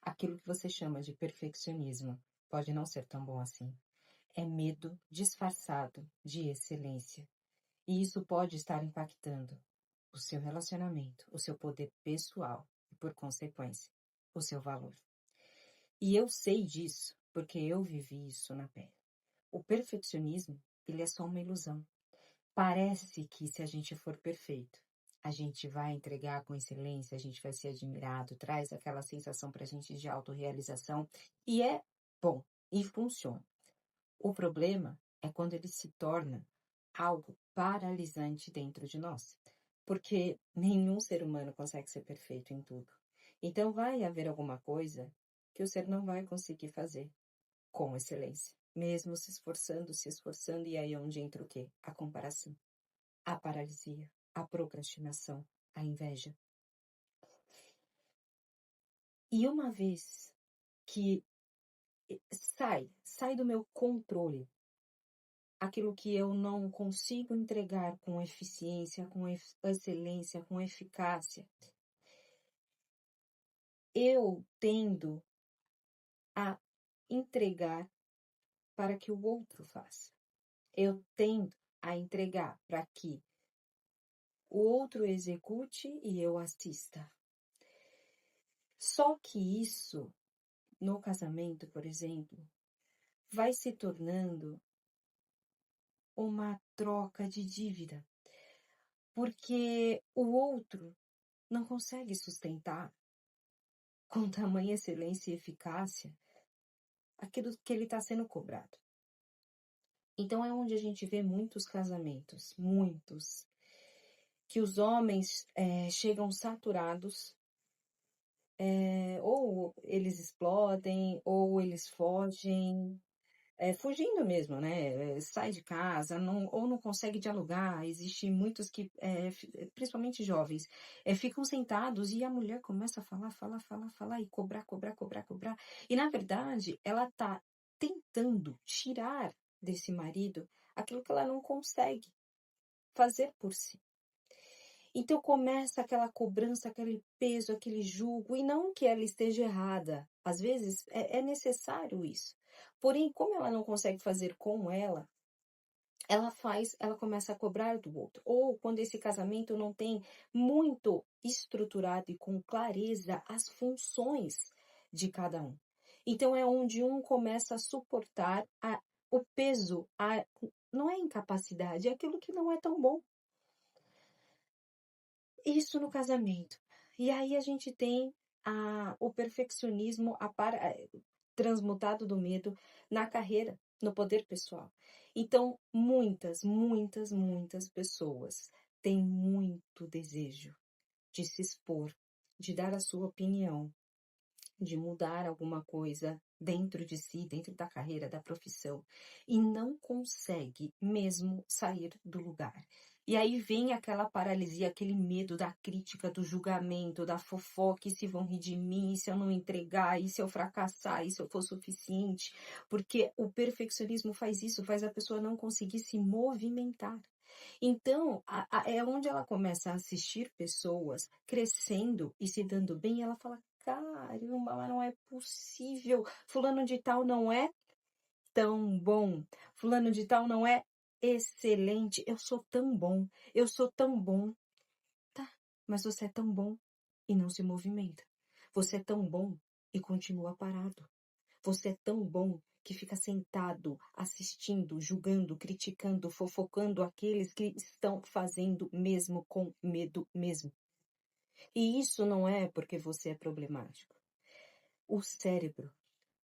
Aquilo que você chama de perfeccionismo pode não ser tão bom assim. É medo disfarçado de excelência. E isso pode estar impactando o seu relacionamento, o seu poder pessoal e, por consequência, o seu valor. E eu sei disso porque eu vivi isso na pele. O perfeccionismo, ele é só uma ilusão. Parece que se a gente for perfeito, a gente vai entregar com excelência, a gente vai ser admirado, traz aquela sensação para a gente de autorrealização e é bom e funciona. O problema é quando ele se torna algo paralisante dentro de nós, porque nenhum ser humano consegue ser perfeito em tudo. Então vai haver alguma coisa que o ser não vai conseguir fazer com excelência, mesmo se esforçando, e aí é onde entra o quê? A comparação, a paralisia, a procrastinação, a inveja. E uma vez que sai do meu controle aquilo que eu não consigo entregar com eficiência, com excelência, com eficácia, eu tendo a entregar para que o outro faça. Eu tendo a entregar para que o outro execute e eu assista. Só que isso, no casamento, por exemplo, vai se tornando uma troca de dívida, porque o outro não consegue sustentar com tamanha excelência e eficácia aquilo que ele está sendo cobrado. Então é onde a gente vê muitos casamentos, muitos, que os homens chegam saturados, ou eles explodem, ou eles fogem, fugindo mesmo, né? Sai de casa, ou não consegue dialogar. Existem muitos que, principalmente jovens, ficam sentados e a mulher começa a falar e cobrar. E, na verdade, ela está tentando tirar desse marido aquilo que ela não consegue fazer por si. Então começa aquela cobrança, aquele peso, aquele julgo, e não que ela esteja errada. Às vezes é necessário isso. Porém, como ela não consegue fazer com ela começa a cobrar do outro. Ou quando esse casamento não tem muito estruturado e com clareza as funções de cada um. Então é onde um começa a suportar o peso, não é incapacidade, é aquilo que não é tão bom. Isso no casamento. E aí a gente tem o perfeccionismo transmutado do medo na carreira, no poder pessoal. Então, muitas pessoas têm muito desejo de se expor, de dar a sua opinião, de mudar alguma coisa dentro de si, dentro da carreira, da profissão, e não consegue mesmo sair do lugar. E aí vem aquela paralisia, aquele medo da crítica, do julgamento, da fofoca, e se vão rir de mim, e se eu não entregar, e se eu fracassar, e se eu for suficiente, porque o perfeccionismo faz isso, faz a pessoa não conseguir se movimentar. Então, é onde ela começa a assistir pessoas crescendo e se dando bem, e ela fala, caramba, mas não é possível. Fulano de tal não é tão bom. Fulano de tal não é excelente. Eu sou tão bom. Eu sou tão bom. Tá, mas você é tão bom e não se movimenta. Você é tão bom e continua parado. Você é tão bom que fica sentado, assistindo, julgando, criticando, fofocando aqueles que estão fazendo mesmo com medo mesmo. E isso não é porque você é problemático. O cérebro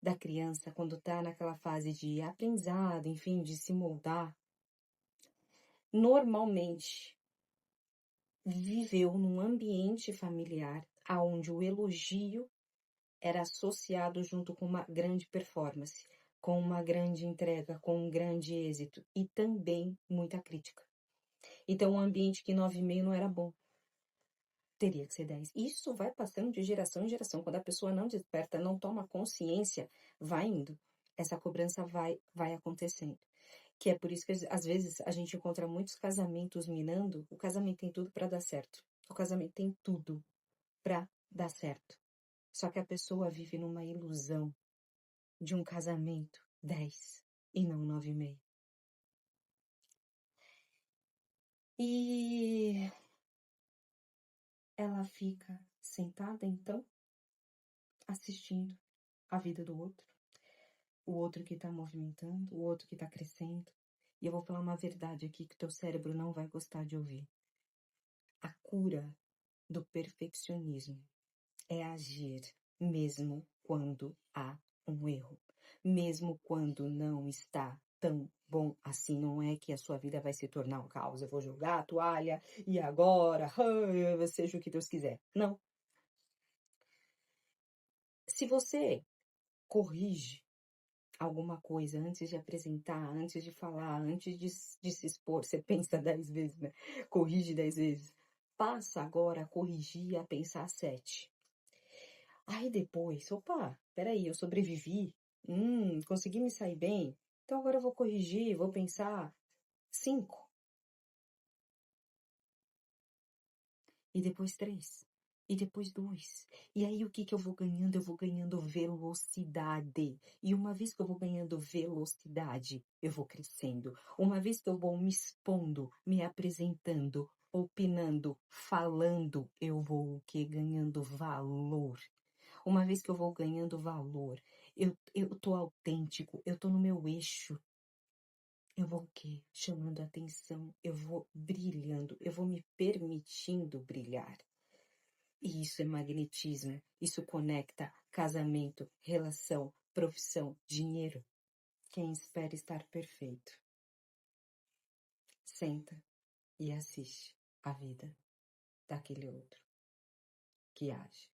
da criança, quando está naquela fase de aprendizado, enfim, de se moldar, normalmente viveu num ambiente familiar onde o elogio era associado junto com uma grande performance, com uma grande entrega, com um grande êxito e também muita crítica. Então, um ambiente que 9,5 não era bom. Teria que ser 10. Isso vai passando de geração em geração. Quando a pessoa não desperta, não toma consciência, vai indo. Essa cobrança vai acontecendo. Que é por isso que, às vezes, a gente encontra muitos casamentos minando. O casamento tem tudo para dar certo. O casamento tem tudo para dar certo. Só que a pessoa vive numa ilusão de um casamento 10 e não 9,5. E ela fica sentada, então, assistindo a vida do outro. O outro que tá movimentando, o outro que tá crescendo. E eu vou falar uma verdade aqui que teu cérebro não vai gostar de ouvir. A cura do perfeccionismo é agir mesmo quando há um erro. Mesmo quando não está tão bom assim, não é que a sua vida vai se tornar um caos. Eu vou jogar a toalha e agora, seja o que Deus quiser. Não. Se você corrige alguma coisa antes de apresentar, antes de falar, antes de se expor, você pensa 10 vezes, né? Corrige 10 vezes. Passa agora a corrigir e a pensar 7. Aí depois, opa, peraí, eu sobrevivi. Consegui me sair bem. Então agora eu vou corrigir, vou pensar 5. E depois 3. E depois 2. E aí o que eu vou ganhando? Eu vou ganhando velocidade. E uma vez que eu vou ganhando velocidade, eu vou crescendo. Uma vez que eu vou me expondo, me apresentando, opinando, falando, eu vou o quê? Ganhando valor. Uma vez que eu vou ganhando valor, eu tô autêntico, eu tô no meu eixo. Eu vou o quê? Chamando atenção, eu vou brilhando, eu vou me permitindo brilhar. E isso é magnetismo, isso conecta casamento, relação, profissão, dinheiro. Quem espera estar perfeito, senta e assiste a vida daquele outro que age.